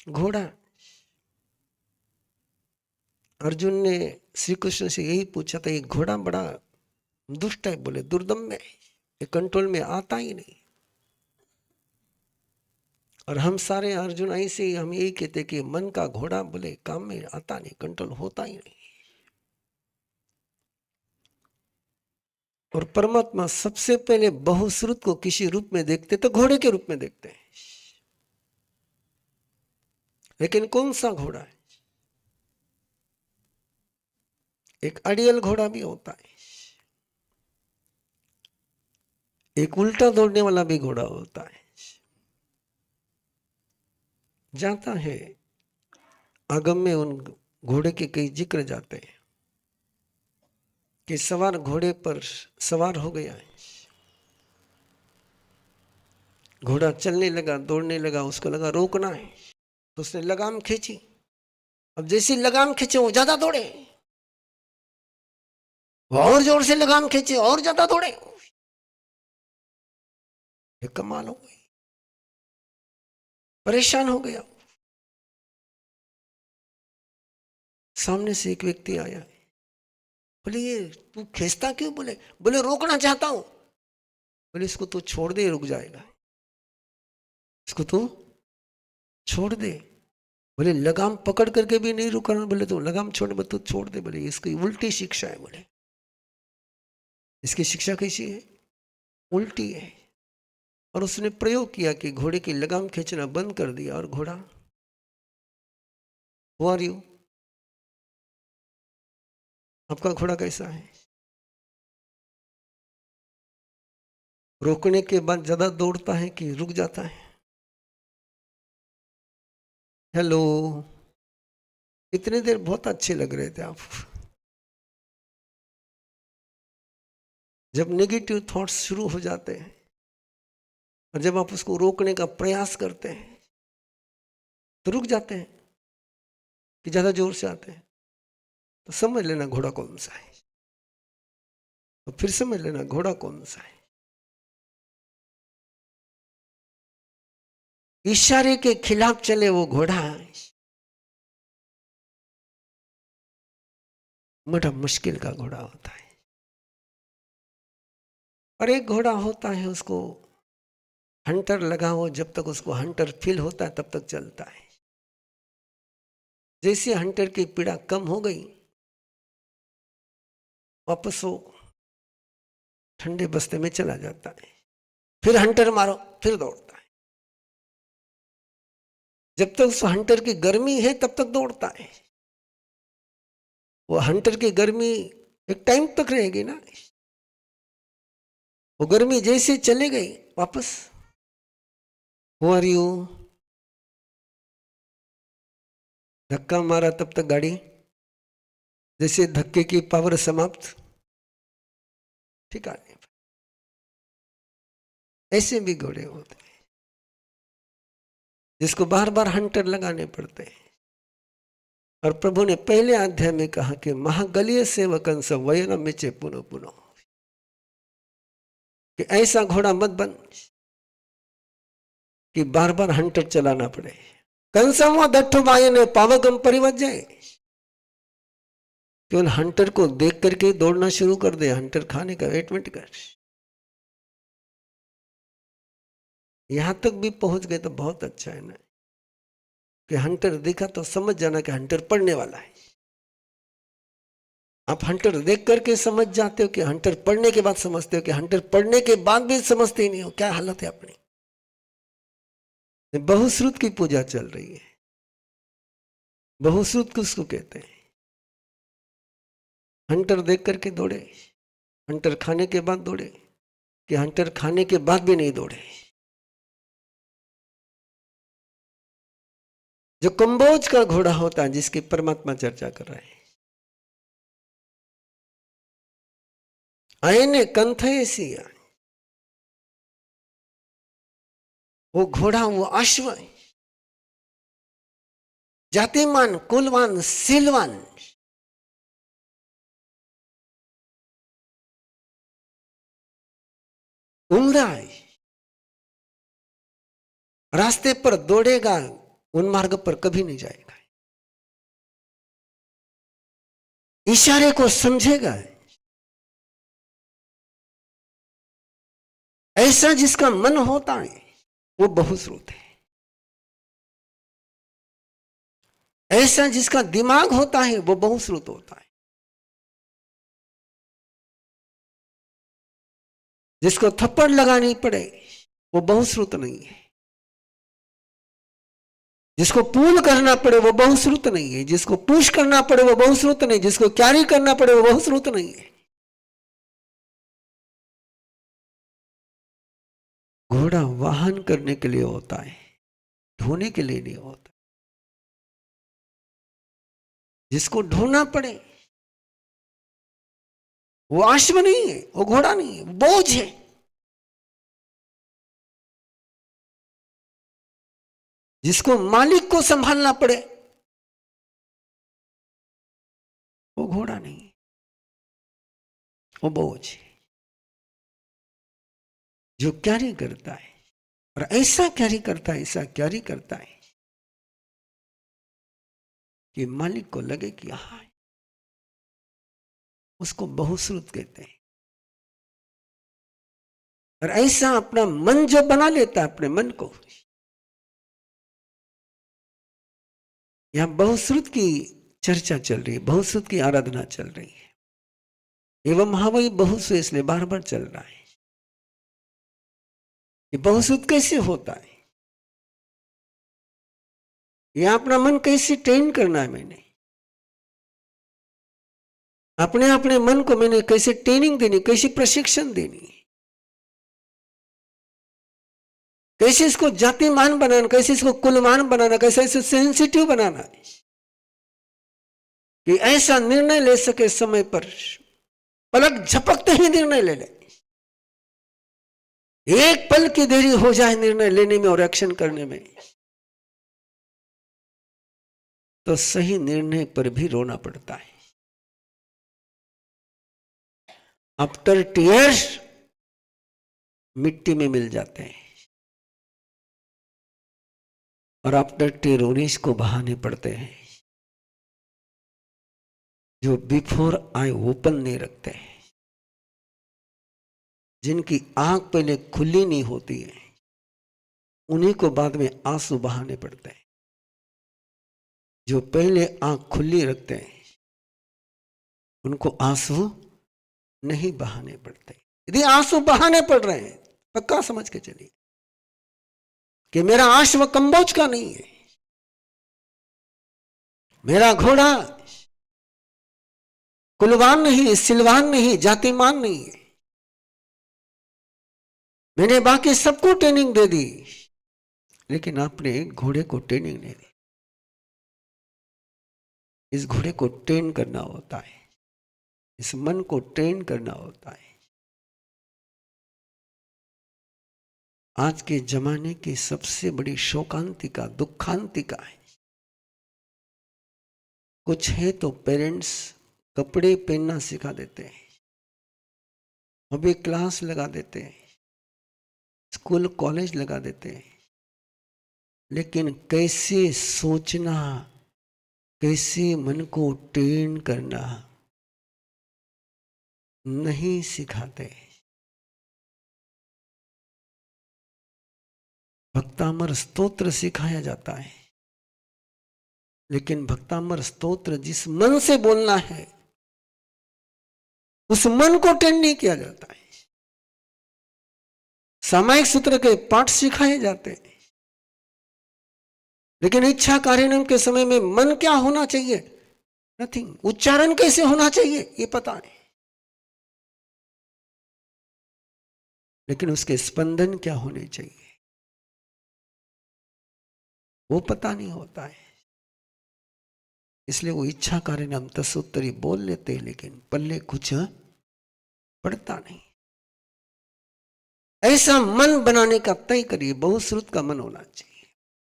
घोड़ा। अर्जुन ने श्री कृष्ण से यही पूछा था, ये घोड़ा बड़ा दुष्ट है, बोले दुर्दम्य है, ये कंट्रोल में आता ही नहीं। और हम सारे अर्जुन ऐसे ही हम यही कहते कि मन का घोड़ा बोले काम में आता नहीं, कंट्रोल होता ही नहीं। और परमात्मा सबसे पहले बहुश्रुत को किसी रूप में देखते तो घोड़े के रूप में देखते हैं। लेकिन कौन सा घोड़ा है? एक अड़ियल घोड़ा भी होता है, एक उल्टा दौड़ने वाला भी घोड़ा होता है। जाता है आगम में उन घोड़े के कई जिक्र जाते हैं कि सवार घोड़े पर सवार हो गया है, घोड़ा चलने लगा, दौड़ने लगा, उसको लगा रोकना है तो उसने लगाम खींची। अब जैसी लगाम खींचे वो ज्यादा दौड़े, वो और जोर से लगाम खींचे और ज्यादा दौड़े। ये कमाल हो गई, परेशान हो गया। सामने से एक व्यक्ति आया, बोले ये तू खींचता क्यों? बोले बोले रोकना चाहता हूं। बोले इसको तू छोड़ दे, रुक जाएगा, इसको तू छोड़ दे। बोले लगाम पकड़ करके भी नहीं रुकना। बोले तो लगाम छोड़, तू छोड़ दे। बोले इसकी उल्टी शिक्षा है। बोले इसकी शिक्षा कैसी है? उल्टी है। और उसने प्रयोग किया कि घोड़े की लगाम खींचना बंद कर दिया और घोड़ा, हु आर यू, आपका घोड़ा कैसा है? रोकने के बाद ज्यादा दौड़ता है कि रुक जाता है? हेलो, इतनी देर बहुत अच्छे लग रहे थे आप। जब नेगेटिव थॉट्स शुरू हो जाते हैं और जब आप उसको रोकने का प्रयास करते हैं तो रुक जाते हैं कि ज्यादा जोर से आते हैं, तो समझ लेना घोड़ा कौन सा है। तो फिर समझ लेना घोड़ा कौन सा है। इशारे के खिलाफ चले वो घोड़ा बड़ा मुश्किल का घोड़ा होता है। और एक घोड़ा होता है उसको हंटर लगा हो, जब तक उसको हंटर फील होता है तब तक चलता है। जैसे हंटर की पीड़ा कम हो गई, वापस वो ठंडे बस्ते में चला जाता है। फिर हंटर मारो, फिर दौड़ता है। जब तक उस हंटर की गर्मी है तब तक दौड़ता है। वो हंटर की गर्मी एक टाइम तक रहेगी ना, वो गर्मी जैसे चले गई वापस, हु आर यू, धक्का मारा तब तक गाड़ी, जैसे धक्के की पावर समाप्त, ठिकाने पर। ऐसे भी घोड़े होते हैं जिसको बार बार हंटर लगाने पड़ते हैं। और प्रभु ने पहले अध्याय में कहा कि महागलीय सेवकन स वयन मिचे पुनो पुनो, कि ऐसा घोड़ा मत बन कि बार बार हंटर चलाना पड़े। कंसम दट्ठो ने पावकम परिवज्जय, केवल हंटर को देख करके दौड़ना शुरू कर दे, हंटर खाने का वेट मत कर। यहां तक भी पहुंच गए तो बहुत अच्छा है ना, कि हंटर देखा तो समझ जाना कि हंटर पड़ने वाला है। आप हंटर देख करके समझ जाते हो कि हंटर पढ़ने के बाद समझते हो कि हंटर पढ़ने के बाद भी समझते ही नहीं हो। क्या हालत है अपनी। बहुश्रुत की पूजा चल रही है। बहुश्रुत किसको कहते हैं? हंटर देख करके दौड़े, हंटर खाने के बाद दौड़े, कि हंटर खाने के बाद भी नहीं दौड़े। जो कंबोज का घोड़ा होता है, जिसकी परमात्मा चर्चा कर रहे हैं, आयने कंथे सिया, वो घोड़ा, वो अश्व, जातिमान, कुलवान, सीलवान, उम्दा, रास्ते पर दौड़ेगा, उन मार्ग पर कभी नहीं जाएगा। इशारे को समझेगा। ऐसा जिसका मन होता है वो बहुश्रुत है। ऐसा जिसका दिमाग होता है वो बहुश्रुत होता है। जिसको थप्पड़ लगानी पड़े वो बहुश्रुत नहीं है। जिसको पूल करना पड़े वो बहुश्रुत नहीं है। जिसको पुश करना पड़े वो बहुश्रुत नहीं। जिसको कैरी करना पड़े वो बहुश्रुत नहीं है। घोड़ा वाहन करने के लिए होता है, ढोने के लिए नहीं होता। जिसको ढोना पड़े वो अश्व नहीं है, वो घोड़ा नहीं है, वो बोझ है। जिसको मालिक को संभालना पड़े वो घोड़ा नहीं है, वो बोझ है। जो कैरी करता है और ऐसा कैरी करता है, ऐसा कैरी करता है कि मालिक को लगे कि हाँ, उसको बहुश्रुत कहते हैं। और ऐसा अपना मन जो बना लेता है, अपने मन को, यहां बहुश्रुत की चर्चा चल रही है, बहुश्रुत की आराधना चल रही है। एवं महावही बहुश्रुत इसलिए बार बार चल रहा है। ये बहुश्रुत कैसे होता है, यह अपना मन कैसे ट्रेन करना है, मैंने अपने मन को मैंने कैसे ट्रेनिंग देनी, कैसे प्रशिक्षण देनी, कैसे इसको जातिमान बनाना, कैसे इसको कुलमान बनाना, कैसे इसको सेंसिटिव बनाना है कि ऐसा निर्णय ले सके समय पर, पलक झपकते ही निर्णय ले ले। एक पल की देरी हो जाए निर्णय लेने में और एक्शन करने में तो सही निर्णय पर भी रोना पड़ता है। आफ्टर टीयर्स मिट्टी में मिल जाते हैं और आफ्टर टेरोरिस्ट को बहाने पड़ते हैं जो बिफोर आई ओपन नहीं रखते हैं, जिनकी आंख पहले खुली नहीं होती है, उन्हीं को बाद में आंसू बहाने पड़ते हैं। जो पहले आंख खुली रखते हैं उनको आंसू नहीं बहाने पड़ते। यदि आंसू बहाने पड़ रहे हैं पक्का समझ के चलिए कि मेरा अश्व कंबोज का नहीं है, मेरा घोड़ा कुलवान नहीं, सिलवान नहीं, जातिमान नहीं है। मैंने बाकी सबको ट्रेनिंग दे दी लेकिन आपने घोड़े को ट्रेनिंग नहीं दी। इस घोड़े को ट्रेन करना होता है, इस मन को ट्रेन करना होता है। आज के जमाने की सबसे बड़ी शोकांतिका, दुखांतिका है। कुछ है तो पेरेंट्स कपड़े पहनना सिखा देते हैं, हॉबी क्लास लगा देते हैं, स्कूल कॉलेज लगा देते हैं, लेकिन कैसे सोचना, कैसे मन को ट्रेन करना नहीं सिखाते। भक्तामर स्तोत्र सिखाया जाता है लेकिन भक्तामर स्तोत्र जिस मन से बोलना है उस मन को ट्रेन नहीं किया जाता है। सामायिक सूत्र के पाठ सिखाए जाते हैं लेकिन इच्छा कार्यान्वयन के समय में मन क्या होना चाहिए, नथिंग। उच्चारण कैसे होना चाहिए ये पता है लेकिन उसके स्पंदन क्या होने चाहिए वो पता नहीं होता है। इसलिए वो इच्छा कार्य हम तसोत्तरी बोल लेते हैं लेकिन पल्ले कुछ पड़ता नहीं। ऐसा मन बनाने का तय करिए, बहुश्रुत का मन होना चाहिए।